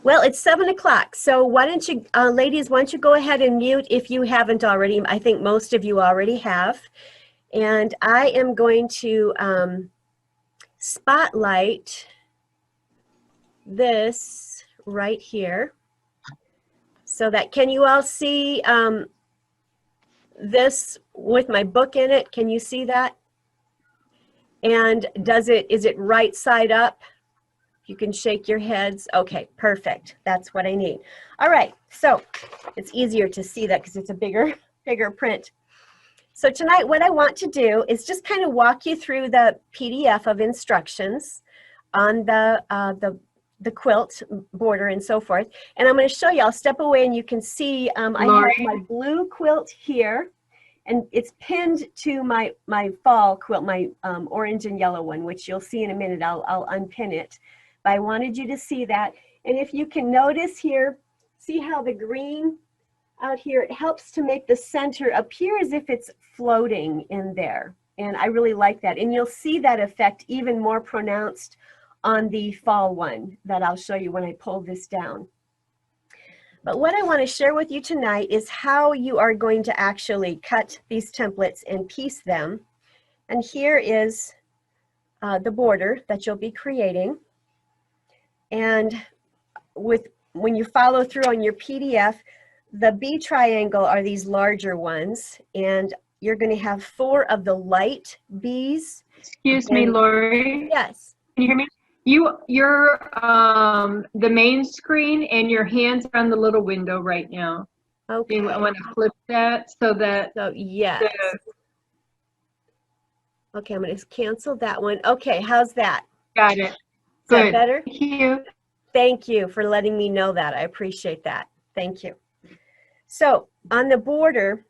Well, it's 7 o'clock, so why don't you, ladies, why don't you go ahead and mute if you haven't already. I think most of you already have. And I am going to spotlight this right here so that, can you all see this with my book in it? Can you see that? And is it right side up? You can shake your heads. Okay, perfect. That's what I need. All right, so it's easier to see that because it's a bigger print. So tonight what I want to do is just kind of walk you through the PDF of instructions on the quilt border and so forth. And I'm going to show you, I'll step away and you can see I have my blue quilt here. And it's pinned to my fall quilt, my orange and yellow one, which you'll see in a minute. I'll unpin it. But I wanted you to see that. And if you can notice here, see how the green out here, it helps to make the center appear as if it's floating in there. And I really like that. And you'll see that effect even more pronounced on the fall one that I'll show you when I pull this down. But what I want to share with you tonight is how you are going to actually cut these templates and piece them. And here is the border that you'll be creating. And when you follow through on your PDF, the B triangle are these larger ones, and you're going to have 4 of the light B's. Excuse me, Lori. Yes. Can you hear me? You're the main screen, and your hands are on the little window right now. Okay. I want to flip that so that. So yes. Okay, I'm going to cancel that one. Okay, how's that? Got it. Is that better? Thank you. Thank you for letting me know that. I appreciate that. Thank you. So on the border,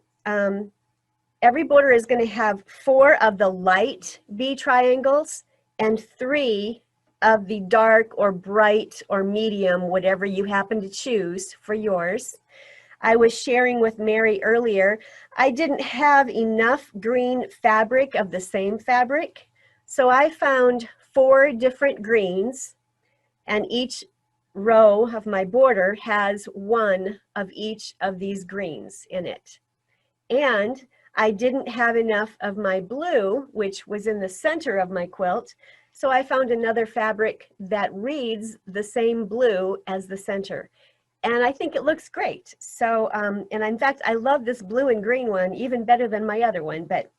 every border is going to have 4 of the light B triangles and 3 of the dark or bright or medium, whatever you happen to choose for yours. I was sharing with Mary earlier, I didn't have enough green fabric of the same fabric, so I found 4 different greens, and each row of my border has 1 of each of these greens in it. And I didn't have enough of my blue, which was in the center of my quilt, so I found another fabric that reads the same blue as the center. And I think it looks great. So, and in fact, I love this blue and green one even better than my other one, but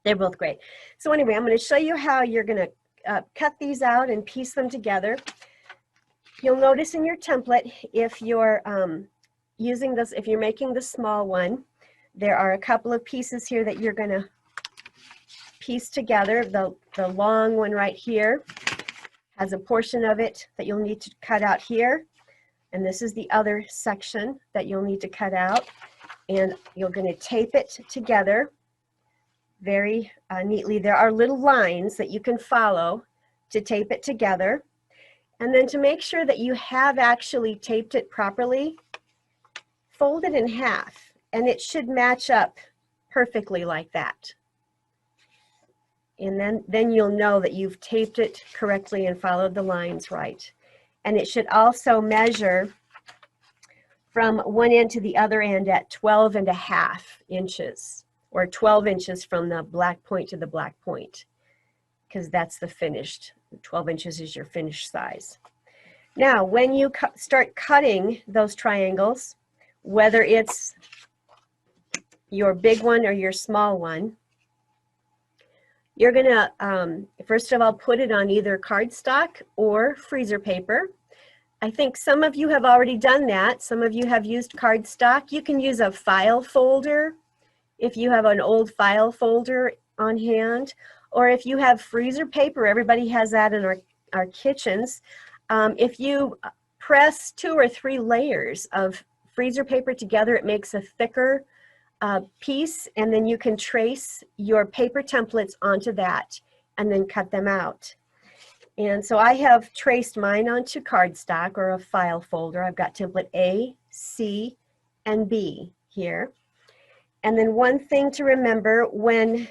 they're both great. So anyway, I'm going to show you how you're going to cut these out and piece them together. You'll notice in your template, if you're using this, if you're making the small one, there are a couple of pieces here that you're going to piece together. The long one right here has a portion of it that you'll need to cut out here. And this is the other section that you'll need to cut out. And you're going to tape it together very neatly. There are little lines that you can follow to tape it together. And then to make sure that you have actually taped it properly, fold it in half. And it should match up perfectly like that. And then you'll know that you've taped it correctly and followed the lines right. And it should also measure from one end to the other end at 12.5 inches, or 12 inches from the black point to the black point, because that's the finished. 12 inches is your finished size. Now, when you start cutting those triangles, whether it's your big one or your small one, you're going to, first of all, put it on either cardstock or freezer paper. I think some of you have already done that. Some of you have used cardstock. You can use a file folder if you have an old file folder on hand, or if you have freezer paper. Everybody has that in our kitchens. If you press 2 or 3 layers of freezer paper together, it makes a thicker piece, and then you can trace your paper templates onto that and then cut them out. And so I have traced mine onto cardstock or a file folder. I've got template A, C, and B here. And then one thing to remember, when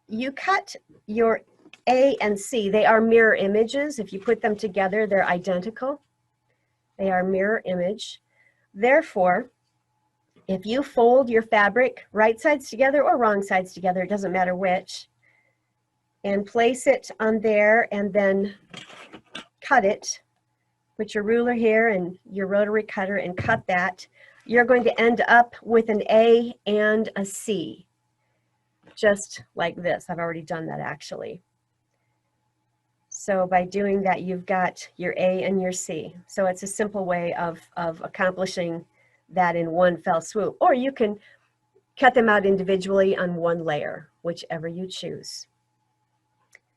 you cut your A and C, they are mirror images. If you put them together, they're identical. They are mirror image. Therefore, if you fold your fabric right sides together or wrong sides together, it doesn't matter which, and place it on there and then cut it, put your ruler here and your rotary cutter and cut that, you're going to end up with an A and a C, just like this. I've already done that actually. So by doing that, you've got your A and your C. So it's a simple way of accomplishing that in one fell swoop. Or you can cut them out individually on one layer, whichever you choose.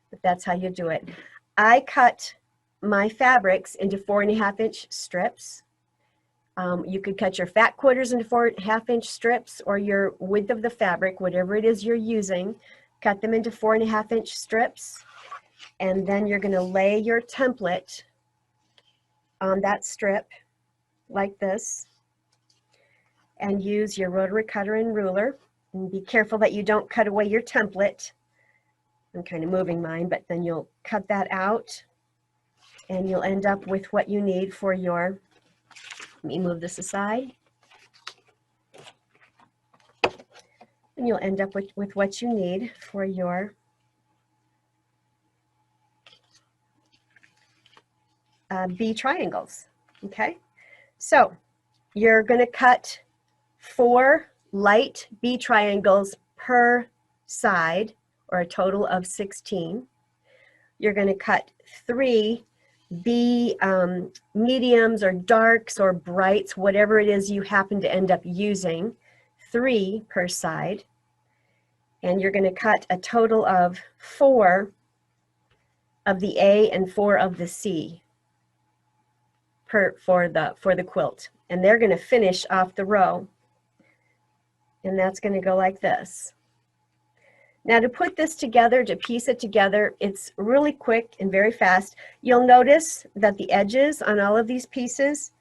But that's how you do it. I cut my fabrics into 4.5-inch strips. You could cut your fat quarters into 4.5-inch strips, or your width of the fabric, whatever it is you're using, cut them into 4.5-inch strips. And then you're going to lay your template on that strip like this and use your rotary cutter and ruler. And be careful that you don't cut away your template. I'm kind of moving mine, but then you'll cut that out and you'll end up with what you need for your, let me move this aside. And you'll end up with what you need for your B triangles, okay? So you're going to cut 4 light B triangles per side, or a total of 16. You're going to cut 3 B mediums or darks or brights, whatever it is you happen to end up using, 3 per side. And you're going to cut a total of 4 of the A and 4 of the C for the quilt. And they're going to finish off the row. And that's going to go like this. Now to put this together, to piece it together, it's really quick and very fast. You'll notice that the edges on all of these pieces,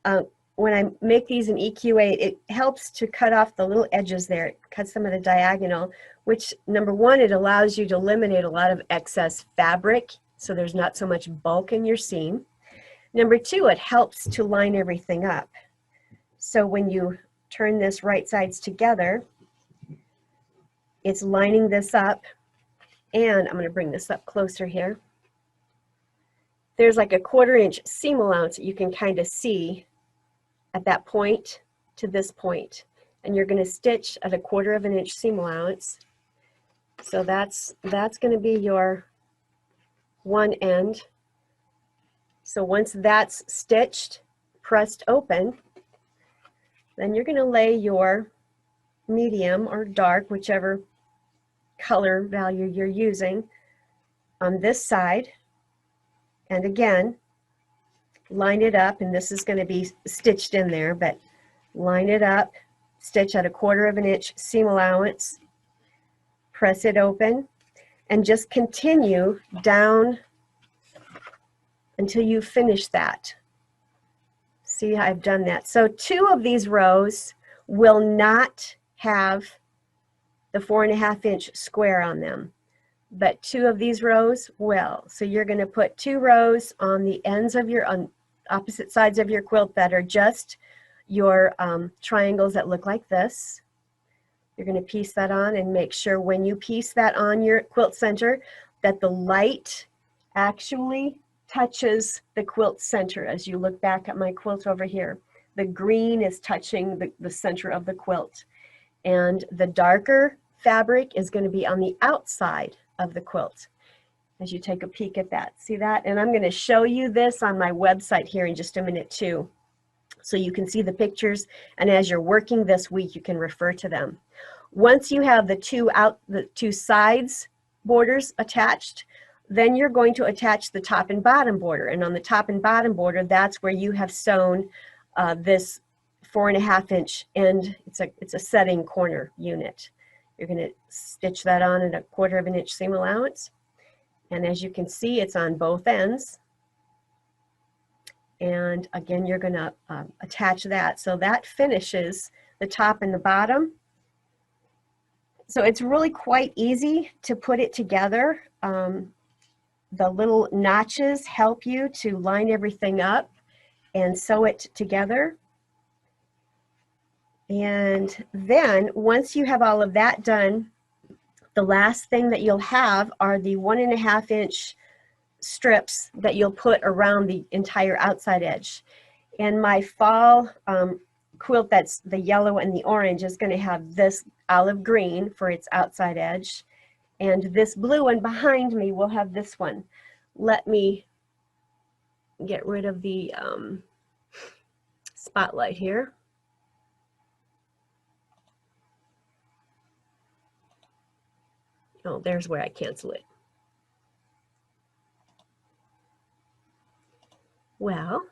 when I make these in EQ8, it helps to cut off the little edges there. It cuts them at a diagonal, which, number one, it allows you to eliminate a lot of excess fabric, so there's not so much bulk in your seam. Number two, it helps to line everything up. So when you turn this right sides together, it's lining this up, and I'm going to bring this up closer here. There's like a 1/4-inch seam allowance that you can kind of see at that point to this point, and you're going to stitch at a 1/4 inch seam allowance. So that's going to be your one end. So once that's stitched, pressed open, then you're going to lay your medium or dark, whichever color value you're using, on this side, and again line it up, and this is going to be stitched in there, but line it up, stitch at a 1/4 inch seam allowance, press it open, and just continue down until you finish that. See how I've done that? So 2 of these rows will not have the 4.5-inch square on them, but 2 of these rows will. So you're going to put 2 rows on the ends of your, on opposite sides of your quilt that are just your triangles that look like this. You're going to piece that on, and make sure when you piece that on your quilt center that the light actually touches the quilt center. As you look back at my quilt over here, the green is touching the center of the quilt, and the darker fabric is going to be on the outside of the quilt. As you take a peek at that, see that? And I'm going to show you this on my website here in just a minute too, so you can see the pictures, and as you're working this week you can refer to them. Once you have the two sides borders attached, then you're going to attach the top and bottom border, and on the top and bottom border, that's where you have sewn this 4.5-inch end. It's a setting corner unit. You're going to stitch that on at a 1/4 inch seam allowance, and as you can see, it's on both ends. And again, you're going to attach that, so that finishes the top and the bottom. So it's really quite easy to put it together. The little notches help you to line everything up, and sew it together. And then once you have all of that done, the last thing that you'll have are the 1.5 inch strips that you'll put around the entire outside edge. And my fall quilt, that's the yellow and the orange, is going to have this olive green for its outside edge. And this blue one behind me will have this one. Let me get rid of the spotlight here. Oh, there's where I cancel it. Well,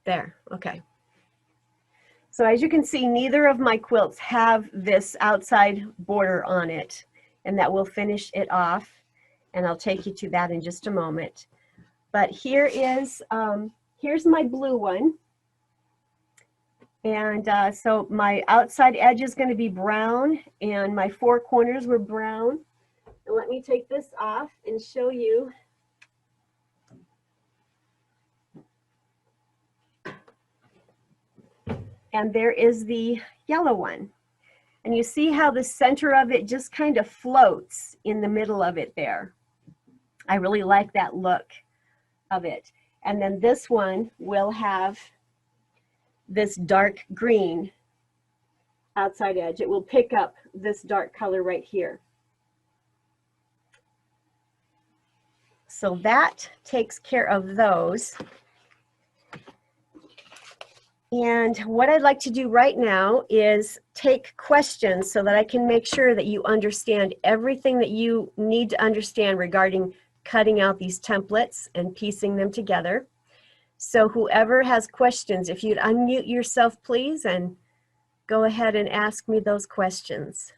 there, okay. So as you can see, neither of my quilts have this outside border on it, and that will finish it off. And I'll take you to that in just a moment. But here is, here's my blue one. And so my outside edge is going to be brown, and my 4 corners were brown. And let me take this off and show you. And there is the yellow one. And you see how the center of it just kind of floats in the middle of it there. I really like that look of it. And then this one will have this dark green outside edge. It will pick up this dark color right here. So that takes care of those. And what I'd like to do right now is take questions so that I can make sure that you understand everything that you need to understand regarding cutting out these templates and piecing them together. So whoever has questions, if you'd unmute yourself, please, and go ahead and ask me those questions.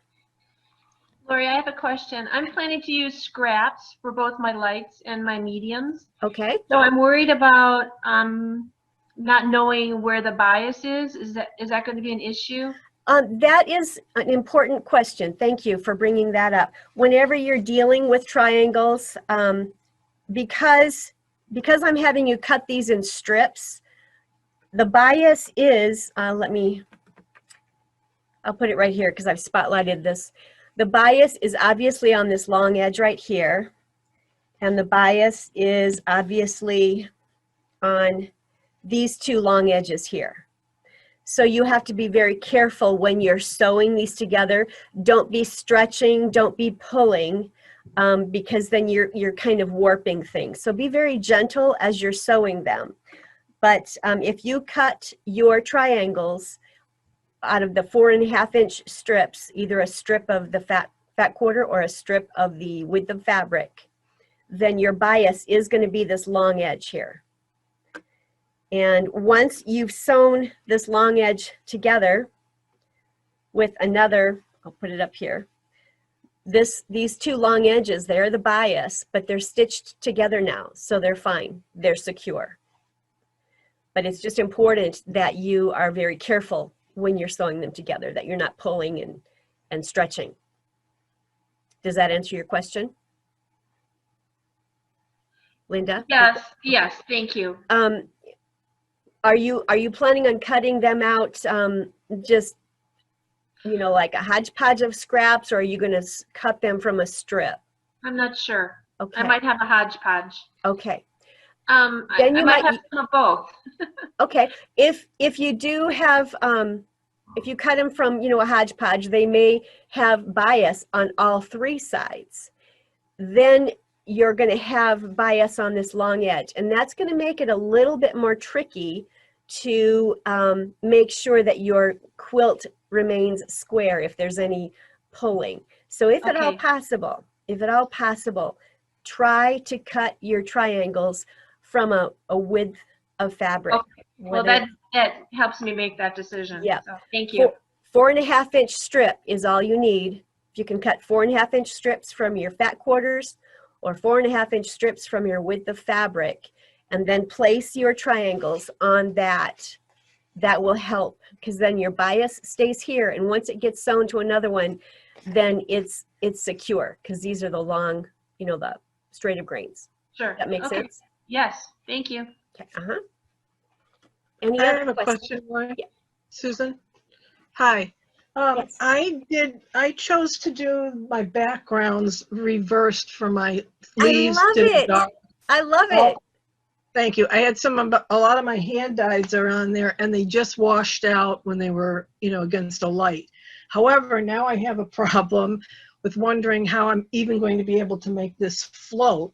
Lori, I have a question. I'm planning to use scraps for both my lights and my mediums. Okay. So I'm worried about not knowing where the bias is. Is that going to be an issue? That is an important question. Thank you for bringing that up. Whenever you're dealing with triangles, because I'm having you cut these in strips, the bias is, I'll put it right here because I've spotlighted this. The bias is obviously on this long edge right here, and the bias is obviously on these 2 long edges here. So you have to be very careful when you're sewing these together. Don't be stretching, don't be pulling, because then you're kind of warping things. So be very gentle as you're sewing them. But if you cut your triangles out of the 4.5 inch strips, either a strip of the fat quarter or a strip of the width of fabric, then your bias is going to be this long edge here. And once you've sewn this long edge together with another, I'll put it up here, these 2 long edges, they're the bias, but they're stitched together now, so they're fine, they're secure. But it's just important that you are very careful when you're sewing them together, that you're not pulling and stretching. Does that answer your question, Linda? Yes, thank you. Are you planning on cutting them out just, you know, like a hodgepodge of scraps, or are you going to cut them from a strip? I'm not sure. Okay. I might have a hodgepodge. Okay. Then I might have some of both. Okay. If you do have, if you cut them from, you know, a hodgepodge, they may have bias on all 3 sides. Then you're going to have bias on this long edge, and that's going to make it a little bit more tricky to make sure that your quilt remains square if there's any pulling. So if at all possible, try to cut your triangles from a width of fabric. Okay. Well, that helps me make that decision. Yeah. So, thank you. 4.5 inch strip is all you need. If you can cut 4.5 inch strips from your fat quarters or 4.5 inch strips from your width of fabric, and then place your triangles on that, that will help, because then your bias stays here, and once it gets sewn to another one, then it's secure, because these are the long, you know, straight of grains. Sure. That makes Okay. sense? Yes, thank you. Okay, Any I other have a questions? question, Lori. Yeah. Susan? Hi. Yes. I chose to do my backgrounds reversed for my I leaves. love to it. dark. I love Oh, it. thank you. I had a lot of my hand dyes are on there and they just washed out when they were, against a light. However, now I have a problem with wondering how I'm even going to be able to make this float.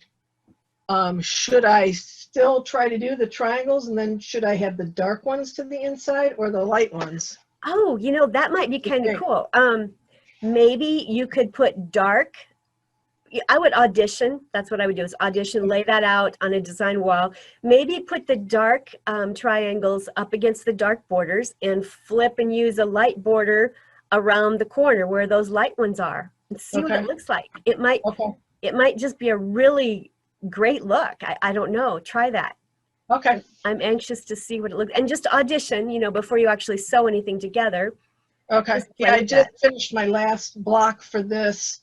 Should I still try to do the triangles, and then should I have the dark ones to the inside or the light ones? Oh, that might be kind of Okay. cool. Maybe you could put dark. I would audition. That's what I would do, is audition, lay that out on a design wall. Maybe put the dark triangles up against the dark borders and flip and use a light border around the corner where those light ones are, and see what it Okay. looks like. It might just be a really great look. I don't know. Try that. Okay. I'm anxious to see what it looks, and just audition, before you actually sew anything together. Okay. Just play Yeah, I with just that. finished my last block for this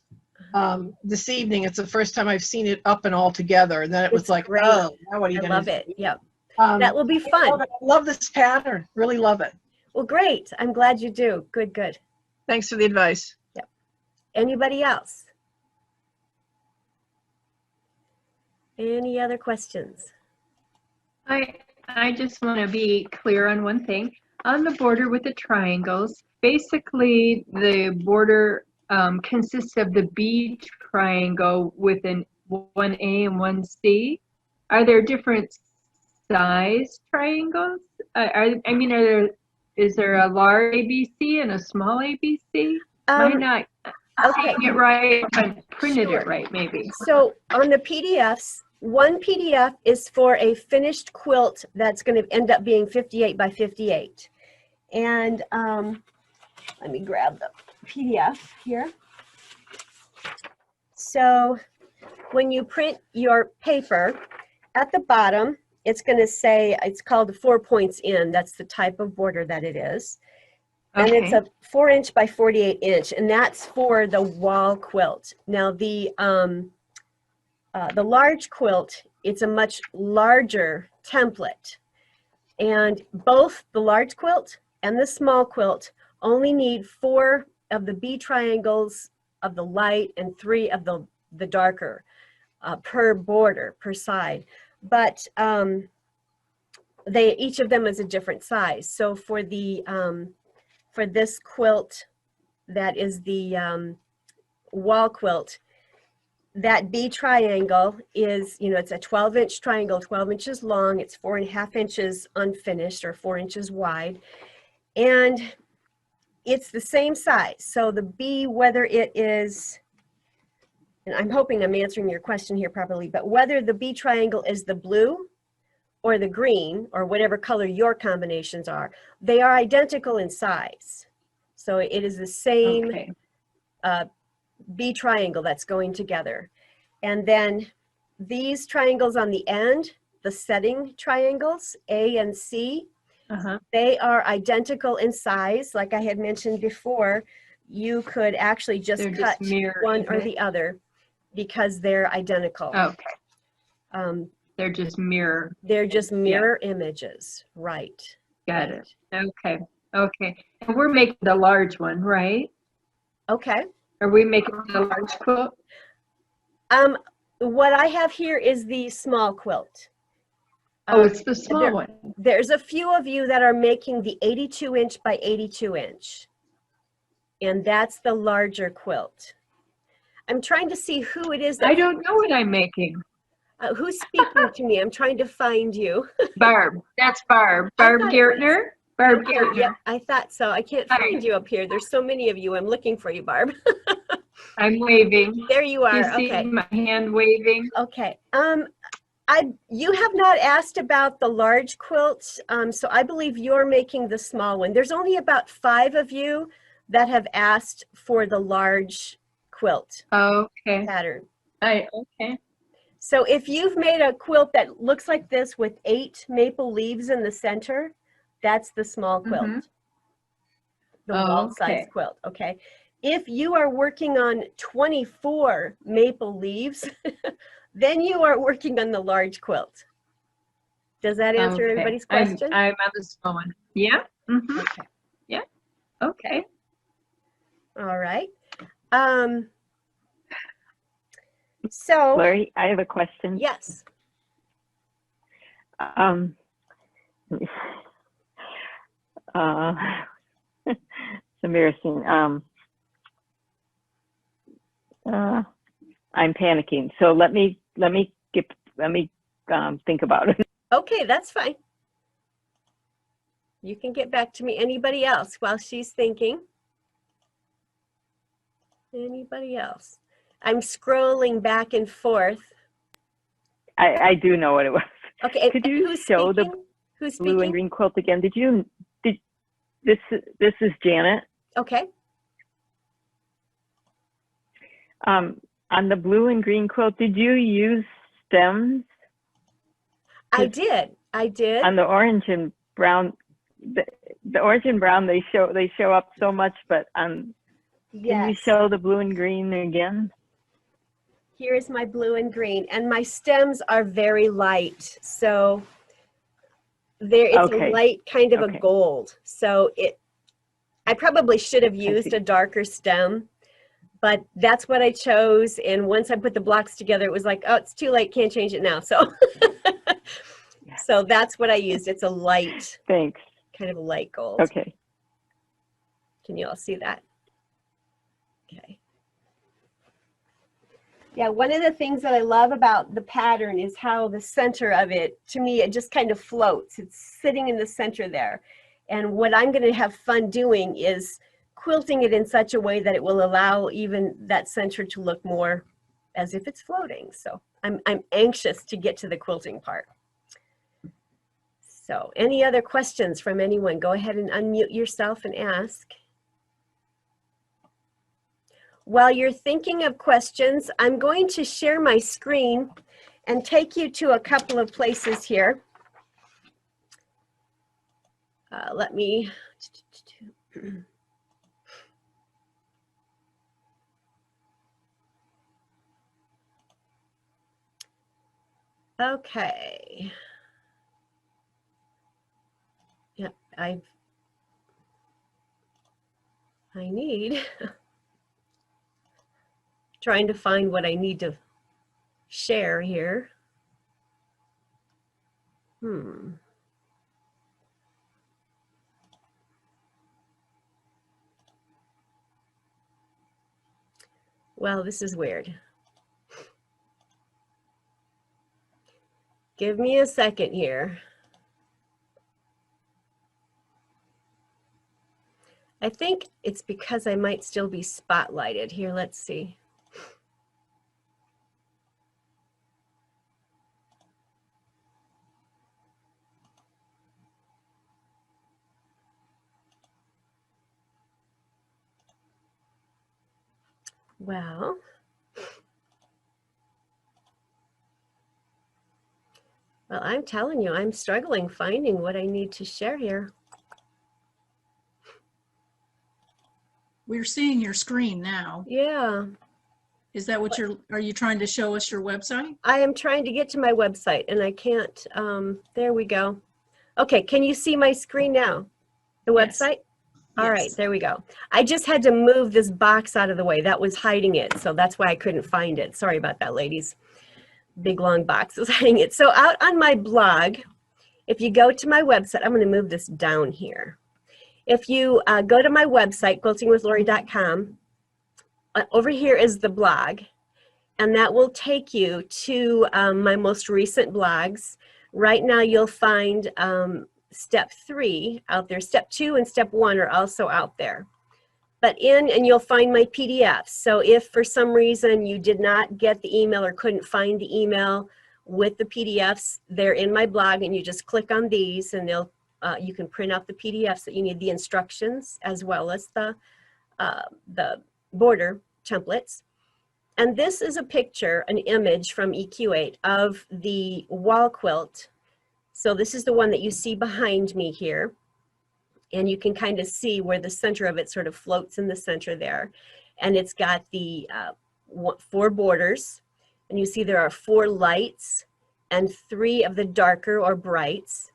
evening. It's the first time I've seen it up and all together. And then it was It's like, great. oh, now what are you I going to love do? it. Yeah. Um, That will be I fun. love it. I love this pattern. Really love it. Well, great. I'm glad you do. Good, good. Thanks for the advice. Anybody else? Any other questions? I just want to be clear on one thing. On the border with the triangles, basically the border consists of the B triangle with an 1A and 1C. Are there different size triangles? Is there a large ABC and a small ABC? Am I not Okay. seeing it right? I printed Sure. it right, maybe. So on the PDFs, one PDF is for a finished quilt that's going to end up being 58 by 58. And let me grab the PDF here. So when you print your paper, at the bottom, it's going to say, it's called 4 points in. That's the type of border that it is. And it's a 4-inch by 48-inch, and that's for the wall quilt. Now the large quilt, it's a much larger template, and both the large quilt and the small quilt only need 4 of the B triangles of the light and 3 of the darker per border, per side. But each of them is a different size. So for this quilt, that is the wall quilt, that B triangle is, it's a 12-inch triangle, 12 inches long. It's 4.5 inches unfinished, or 4 inches wide. And it's the same size. So the B, whether it is, and I'm hoping I'm answering your question here properly, but whether the B triangle is the blue or the green, or whatever color your combinations are, they are identical in size. So it is the same B triangle that's going together. And then these triangles on the end, the setting triangles, A and C, they are identical in size. Like I had mentioned before, you could actually just cut one or the other because they're identical. Okay. They're just mirror. They're just mirror images, right? Got it. Okay. Okay. And we're making the large one, right? Okay. Are we making the large quilt? What I have here is the small quilt. Oh, it's the small one. There's a few of you that are making the 82-inch by 82-inch. And that's the larger quilt. I'm trying to see who it is. I don't know what I'm making. Who's speaking to me? I'm trying to find you. Barb. That's Barb. Barb Gertner. Barb Gertner. Yep, I thought so. I can't find you up here. There's so many of you. I'm looking for you, Barb. I'm waving. There you are. You see my hand waving? Okay. You have not asked about the large quilt, so I believe you're making the small one. There's only about 5 of you that have asked for the large quilt pattern. Okay. So if you've made a quilt that looks like this with 8 maple leaves in the center, that's the small quilt, the wall size quilt, okay? If you are working on 24 maple leaves, Then you are working on the large quilt. Does that answer Okay. everybody's question? I'm on the small one. Yeah. Mm-hmm. Okay. Okay. All right. So, Lori, I have a question. yes. Um, it's embarrassing. I'm panicking. So let me think about it. Okay, that's fine. You can get back to me. Anybody else while she's thinking? Anybody else? I'm scrolling back and forth. I do know what it was. Okay, Could and you who's show the speaking? Who's blue and speaking? green quilt again? This is Janet. Okay. On the blue and green quilt, did you use stems? I did. On the orange and brown, the orange and brown, they show up so much, but can you Yes. show the blue and green again? Here's my blue and green, and my stems are very light. So it's a Okay. light kind of a Okay. gold. So I probably should have used see. a darker stem, but that's what I chose. And once I put the blocks together, it was like, oh, it's too late. Can't change it now. So, so that's what I used. It's a light, Thanks. kind of a light gold. Okay. Can you all see that? Okay. Yeah, one of the things that I love about the pattern is how the center of it, to me, it just kind of floats. It's sitting in the center there. And what I'm going to have fun doing is quilting it in such a way that it will allow even that center to look more as if it's floating. So I'm anxious to get to the quilting part. So any other questions from anyone? Go ahead and unmute yourself and ask. While you're thinking of questions, I'm going to share my screen and take you to a couple of places here. Let me. Okay. Yep, I need. Trying to find what I need to share here. Well, this is weird. Give me a second here. I think it's because I might still be spotlighted. Here, let's see. Well, I'm telling you, I'm struggling finding what I need to share here. We're seeing your screen now. Yeah. Is that what are you trying to show us your website? I am trying to get to my website and I can't, there we go. Okay, can you see my screen now? The Yes. website? All right, Yes. there we go. I just had to move this box out of the way. That was hiding it, so that's why I couldn't find it. Sorry about that, ladies. Big long box was hiding it. So out on my blog, if you go to my website, I'm going to move this down here. If you go to my website, quiltingwithlori.com, over here is the blog, and that will take you to my most recent blogs. Right now you'll find step 3 out there. Step 2 and step 1 are also out there. But and you'll find my PDFs. So if for some reason you did not get the email or couldn't find the email with the PDFs, they're in my blog, and you just click on these and they'll you can print out the PDFs that you need, the instructions as well as the border templates. And this is a picture, an image from EQ8 of the wall quilt. So this is the one that you see behind me here. And you can kind of see where the center of it sort of floats in the center there. And it's got the 4 borders. And you see there are 4 lights and 3 of the darker or brights.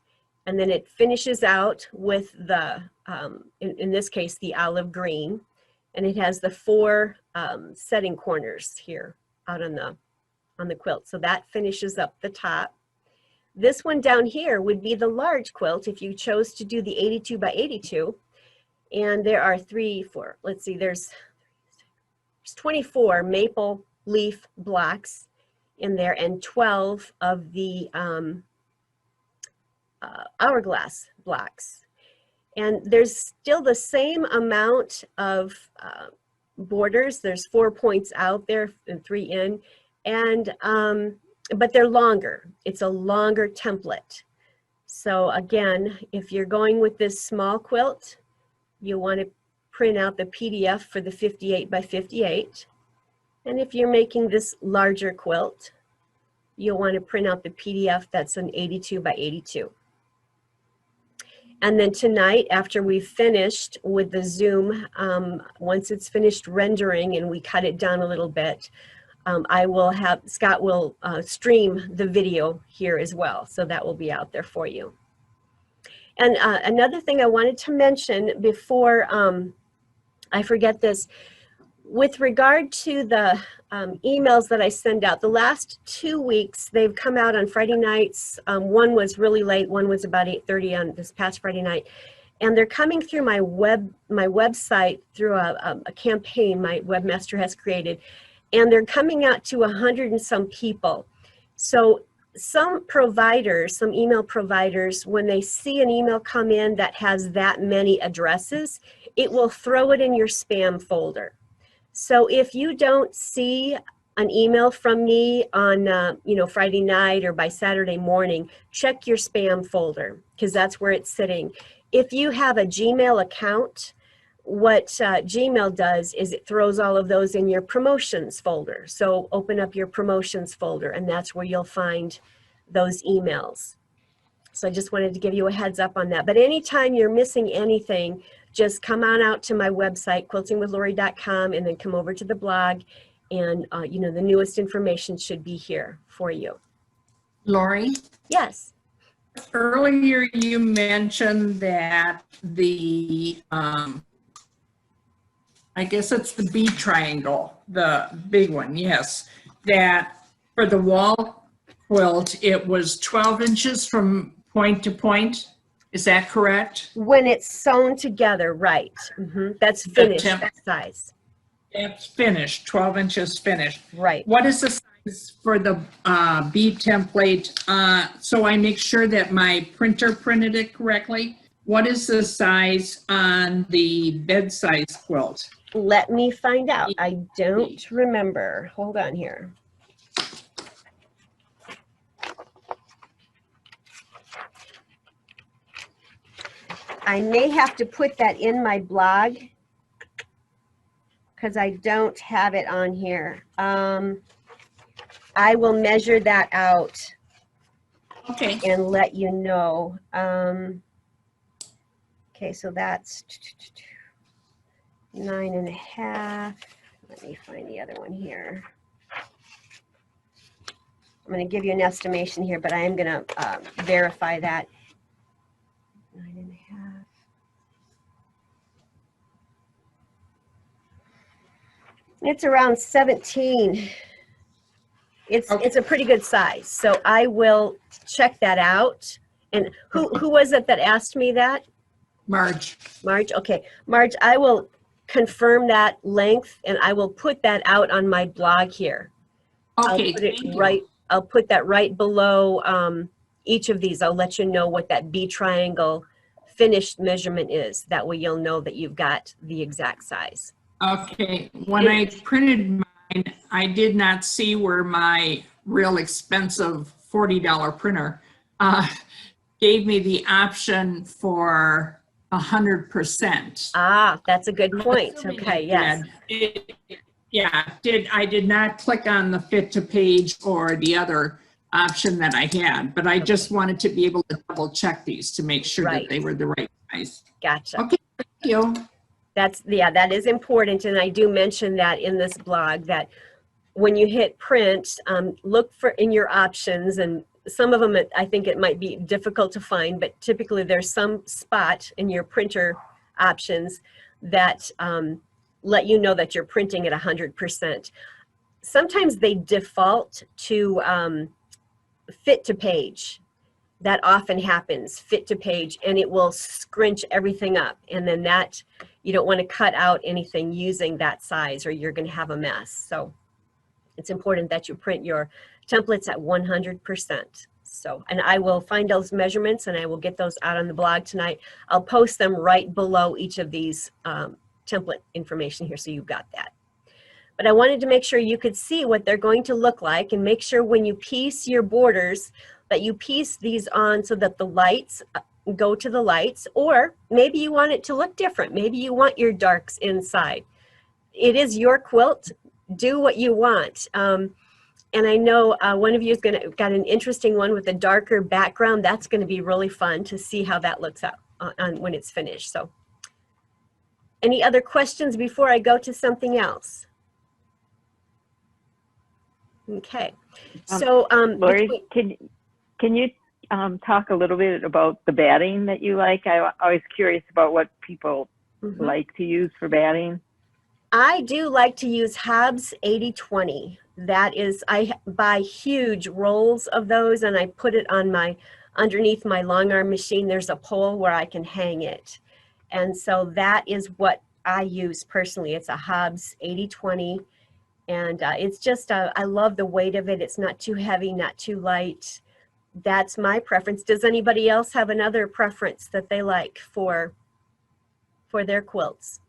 And then it finishes out with the, in this case, the olive green. And it has the 4 setting corners here out on the quilt. So that finishes up the top. This one down here would be the large quilt if you chose to do the 82 by 82. And there are 3, 4, let's see, there's 24 maple leaf blocks in there and 12 of the hourglass blocks. And there's still the same amount of borders. There's 4 points out there and 3 in, and but they're longer. It's a longer template. So again, if you're going with this small quilt, you want to print out the PDF for the 58 by 58. And if you're making this larger quilt, you'll want to print out the PDF that's an 82 by 82. And then tonight, after we've finished with the Zoom, once it's finished rendering and we cut it down a little bit, Scott will stream the video here as well. So that will be out there for you. And another thing I wanted to mention before I forget this, with regard to the emails that I send out, the last 2 weeks, they've come out on Friday nights. One was really late, one was about 8:30 on this past Friday night. And they're coming through my website through a campaign my webmaster has created. And they're coming out to 100 and some people. So some providers, some email providers, when they see an email come in that has that many addresses, it will throw it in your spam folder. So if you don't see an email from me on Friday night or by Saturday morning, check your spam folder because that's where it's sitting. If you have a Gmail account, what Gmail does is it throws all of those in your promotions folder. So open up your promotions folder and that's where you'll find those emails. So I just wanted to give you a heads up on that. But anytime you're missing anything, just come on out to my website, quiltingwithlori.com, and then come over to the blog and the newest information should be here for you. Lori, Yes. earlier you mentioned that the, I guess it's the B triangle, the big one, yes, that for the wall quilt, it was 12 inches from point to point. Is that correct? When it's sewn together, right. That's finished, that size. It's finished, 12 inches finished. Right. What is the size for the B template? So I make sure that my printer printed it correctly. What is the size on the bed size quilt? Let me find out. I don't remember. Hold on here. I may have to put that in my blog because I don't have it on here. I will measure that out Okay. and let you know. Okay, so that's 9.5. Let me find the other one here. I'm going to give you an estimation here, but I am going to verify that. 9.5. It's around 17. It's a pretty good size, so I will check that out. And who was it that asked me that? Marge. Marge, okay. Marge, I will confirm that length and I will put that out on my blog here. Okay, I'll put that right below each of these. I'll let you know what that B triangle finished measurement is. That way you'll know that you've got the exact size. Okay, when I printed mine, I did not see where my real expensive $40 printer gave me the option for 100%. Ah, that's a good point. Okay, yes. I did not click on the fit to page or the other option that I had, but I just wanted to be able to double check these to make sure that they were the right size. Gotcha. Okay, thank you. That is important, and I do mention that in this blog that when you hit print, look for in your options, and some of them I think it might be difficult to find, but typically there's some spot in your printer options that let you know that you're printing at 100%. Sometimes they default to fit to page. That often happens, fit to page, and it will scrunch everything up. And then that, you don't want to cut out anything using that size or you're going to have a mess. So it's important that you print your templates at 100%. So, and I will find those measurements and I will get those out on the blog tonight. I'll post them right below each of these template information here, so you've got that. But I wanted to make sure you could see what they're going to look like, and make sure when you piece your borders that you piece these on so that the lights go to the lights, or maybe you want it to look different. Maybe you want your darks inside. It is your quilt. Do what you want. And I know one of you is got an interesting one with a darker background. That's going to be really fun to see how that looks out when it's finished. So, any other questions before I go to something else? Okay. So, Lori, can you talk a little bit about the batting that you like? I'm always curious about what people like to use for batting. I do like to use Hobbs 80/20. That is, I buy huge rolls of those and I put it on underneath my long arm machine. There's a pole where I can hang it. And so that is what I use personally. It's a Hobbs 80/20. And it's just, I love the weight of it. It's not too heavy, not too light. That's my preference. Does anybody else have another preference that they like for their quilts?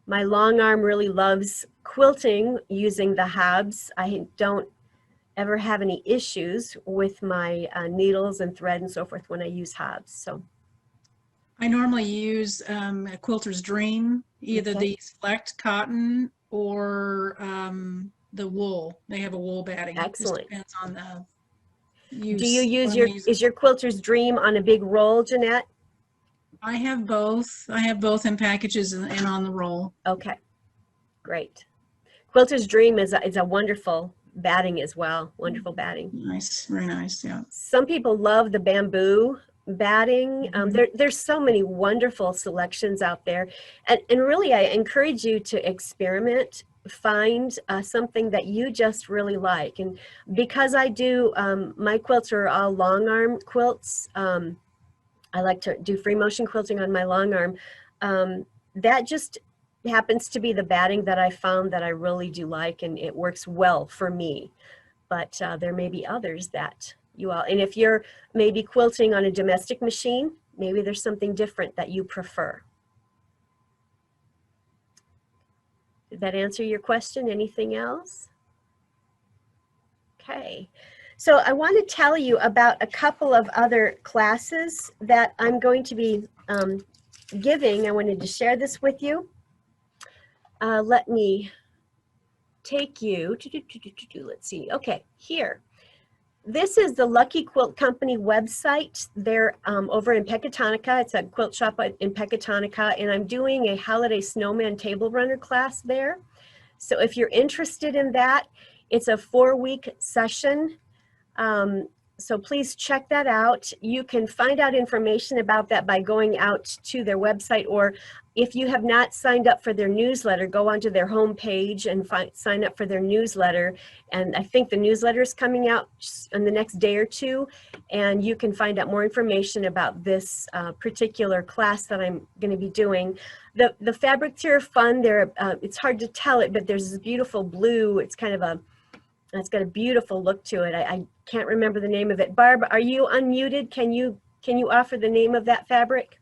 My long arm really loves quilting using the Hobbs. I don't ever have any issues with my needles and thread and so forth when I use Hobbs. So I normally use a Quilter's Dream, either Okay. the select cotton or the wool. They have a wool batting. Excellent. Just depends on the use. do you use When I is your Quilter's Dream on a big roll, Jeanette? I have both. I have both in packages and on the roll. Okay, great. Quilter's Dream is a wonderful batting as well. Wonderful batting. Nice, very nice, yeah. Some people love the bamboo batting. There's so many wonderful selections out there. And really, I encourage you to experiment, find something that you just really like. And because I do, my quilts are all long arm quilts. I like to do free motion quilting on my long arm. That just happens to be the batting that I found that I really do like, and it works well for me. But there may be others that you all, and if you're maybe quilting on a domestic machine, maybe there's something different that you prefer. Did that answer your question? Anything else? Okay. So I want to tell you about a couple of other classes that I'm going to be giving. I wanted to share this with you. Let me take you to, let's see, okay, here. This is the Lucky Quilt Company website. They're over in Pecatonica. It's a quilt shop in Pecatonica, and I'm doing a holiday snowman table runner class there. So if you're interested in that, it's a 4-week session. So please check that out. You can find out information about that by going out to their website, or if you have not signed up for their newsletter, go onto their homepage and sign up for their newsletter. And I think the newsletter is coming out in the next day or two, and you can find out more information about this particular class that I'm going to be doing. The fabrics here are fun. It's hard to tell it, but there's this beautiful blue. It's kind of it's got a beautiful look to it. I can't remember the name of it. Barb, are you unmuted? Can you offer the name of that fabric?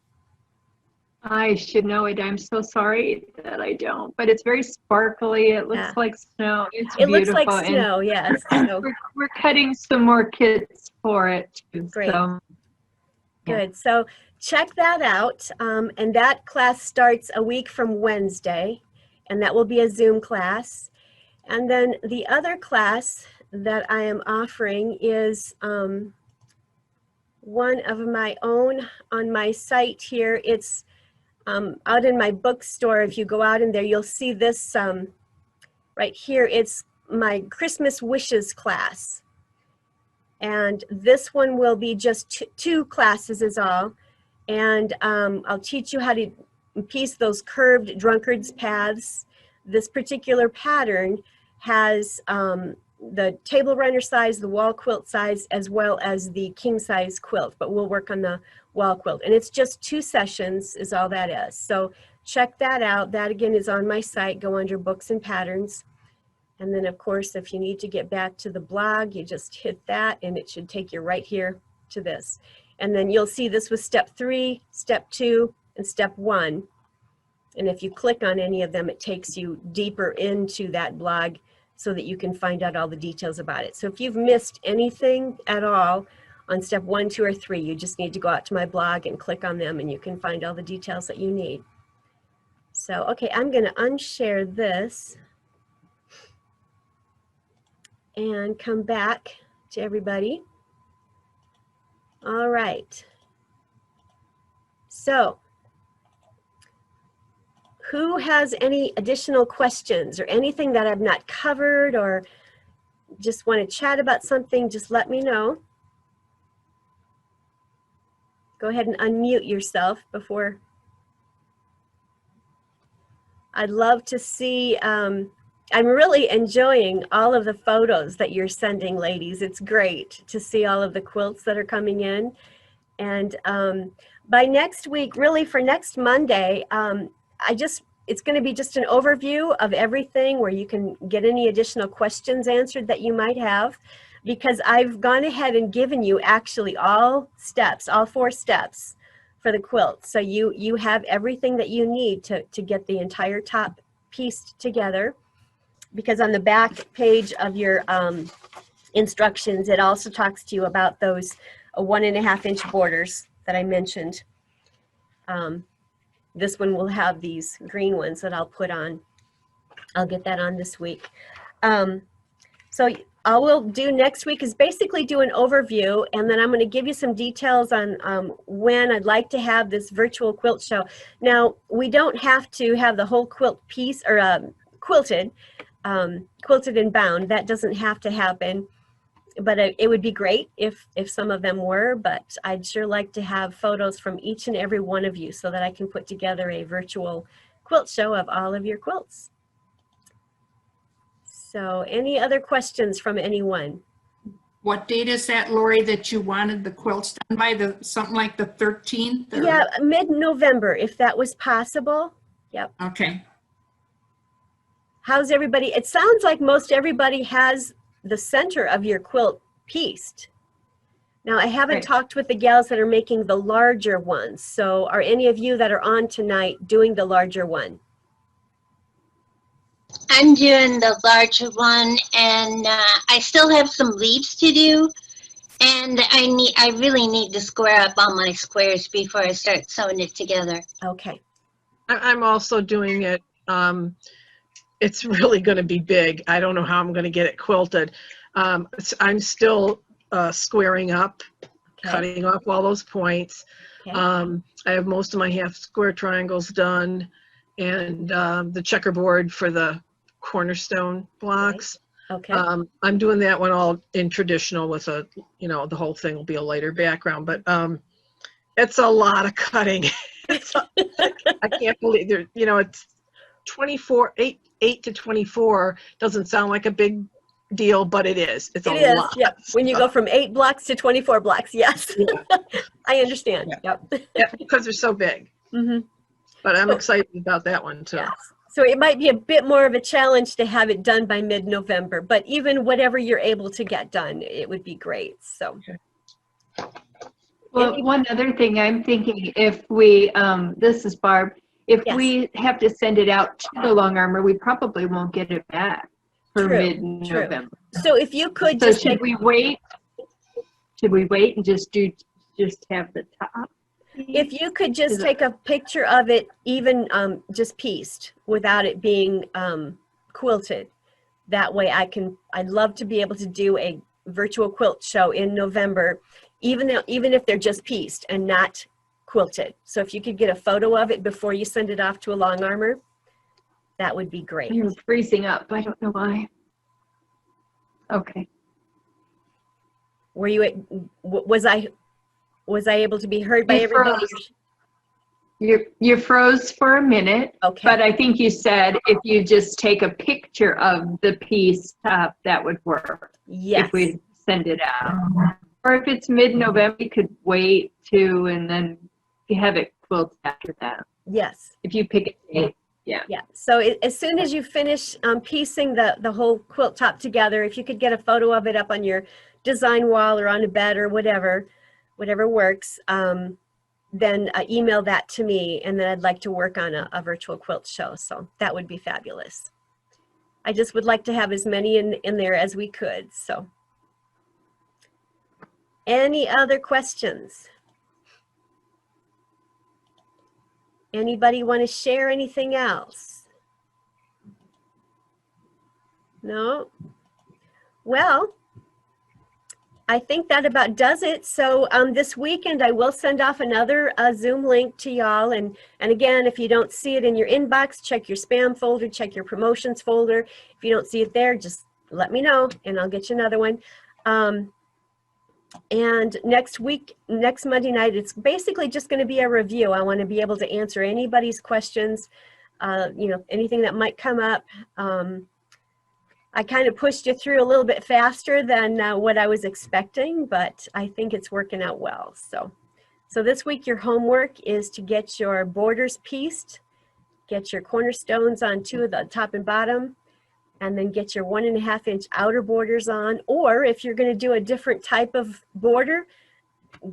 I should know it. I'm so sorry that I don't, but it's very sparkly. It looks Yeah. like snow. It's It beautiful. looks like and snow, yes. So, we're cutting some more kits for it too. Great. So, good. So check that out. And that class starts a week from Wednesday, and that will be a Zoom class. And then the other class that I am offering is one of my own on my site here. It's out in my bookstore. If you go out in there, you'll see this right here, it's my Christmas wishes class. And this one will be just two classes is all. And I'll teach you how to piece those curved drunkard's paths. This particular pattern has the table runner size, the wall quilt size, as well as the king size quilt, but we'll work on the wall quilt. And it's just 2 sessions is all that is. So check that out. That again is on my site. Go under books and patterns. And then of course, if you need to get back to the blog, you just hit that and it should take you right here to this. And then you'll see this was step 3, step 2, and step 1. And if you click on any of them, it takes you deeper into that blog so that you can find out all the details about it. So if you've missed anything at all on step 1, 2, or 3, you just need to go out to my blog and click on them and you can find all the details that you need. So, okay, I'm gonna unshare this and come back to everybody. All right. So, who has any additional questions or anything that I've not covered or just want to chat about something, just let me know. Go ahead and unmute yourself before. I'd love to see, I'm really enjoying all of the photos that you're sending, ladies. It's great to see all of the quilts that are coming in. And by next week, really for next Monday, it's going to be just an overview of everything where you can get any additional questions answered that you might have, because I've gone ahead and given you actually all 4 steps for the quilt. So you have everything that you need to get the entire top pieced together, because on the back page of your instructions, it also talks to you about those 1.5-inch borders that I mentioned. This one will have these green ones that I'll put on. I'll get that on this week. So all we'll do next week is basically do an overview, and then I'm going to give you some details on when I'd like to have this virtual quilt show. Now, we don't have to have the whole quilt piece or quilted and bound. That doesn't have to happen. But it would be great if some of them were, but I'd sure like to have photos from each and every one of you so that I can put together a virtual quilt show of all of your quilts. So any other questions from anyone? What date is that, Lori, that you wanted the quilts done by? Something like the 13th? Or? Yeah, mid-November, if that was possible. Yep. Okay. How's everybody? It sounds like most everybody has the center of your quilt pieced. Now, I haven't talked with the gals that are making the larger ones. So are any of you that are on tonight doing the larger one? I'm doing the larger one, and I still have some leaves to do, and I really need to square up all my squares before I start sewing it together. Okay. I'm also doing it. It's really going to be big. I don't know how I'm going to get it quilted. I'm still squaring up, cutting off all those points. Okay. I have most of my half square triangles done, and the checkerboard for the cornerstone blocks. Okay. I'm doing that one all in traditional with a, the whole thing will be a lighter background, but it's a lot of cutting. I can't believe there, it's 24, 8 to 24 doesn't sound like a big deal, but it is. It's a lot. Yeah. When you go from 8 blocks to 24 blocks, yes. Yeah. I understand. Yeah. Yep. Yeah, because they're so big. Mm-hmm. But I'm excited about that one too. Yes. So it might be a bit more of a challenge to have it done by mid-November, but even whatever you're able to get done, it would be great. So. Okay. Well, one other thing I'm thinking, if we, this is Barb, if Yes. we have to send it out to the Long Armor, we probably won't get it back for True, mid-November. So if you could So just should we wait? Should we wait and just have the top? if you could just take a picture of it, even just pieced without it being quilted. That way I'd love to be able to do a virtual quilt show in November, even if they're just pieced and not quilted. So if you could get a photo of it before you send it off to a Long Armor, that would be great. You're freezing up. I don't know why. Okay. Were you, was I able to be heard by You everybody? froze. You froze for a minute, Okay. but I think you said if you just take a picture of the piece, that would work. Yes. If we send it out. Or if it's mid-November, you could wait too, and then you have it quilted after that. Yes. If you pick a date, yeah. Yeah. So as soon as you finish piecing the whole quilt top together, if you could get a photo of it up on your design wall or on a bed or whatever works, then email that to me, and then I'd like to work on a virtual quilt show. So that would be fabulous. I just would like to have as many in there as we could. So any other questions? Anybody want to share anything else? No? Well, I think that about does it. So this weekend I will send off another Zoom link to y'all. And again, if you don't see it in your inbox, check your spam folder, check your promotions folder. If you don't see it there, just let me know and I'll get you another one. And next week, next Monday night, it's basically just going to be a review. I want to be able to answer anybody's questions, you know, anything that might come up. I kind of pushed you through a little bit faster than what I was expecting, but I think it's working out well. So this week your homework is to get your borders pieced, get your cornerstones on 2 of the top and bottom, and then get your 1.5-inch outer borders on. Or if you're going to do a different type of border,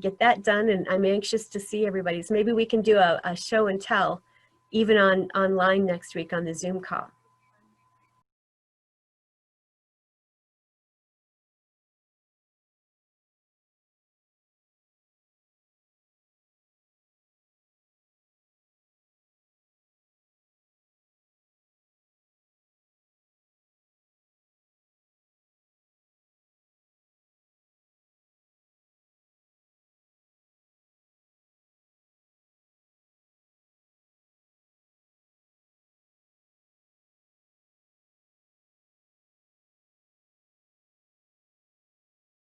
get that done. And I'm anxious to see everybody's. Maybe we can do a show and tell even online next week on the Zoom call.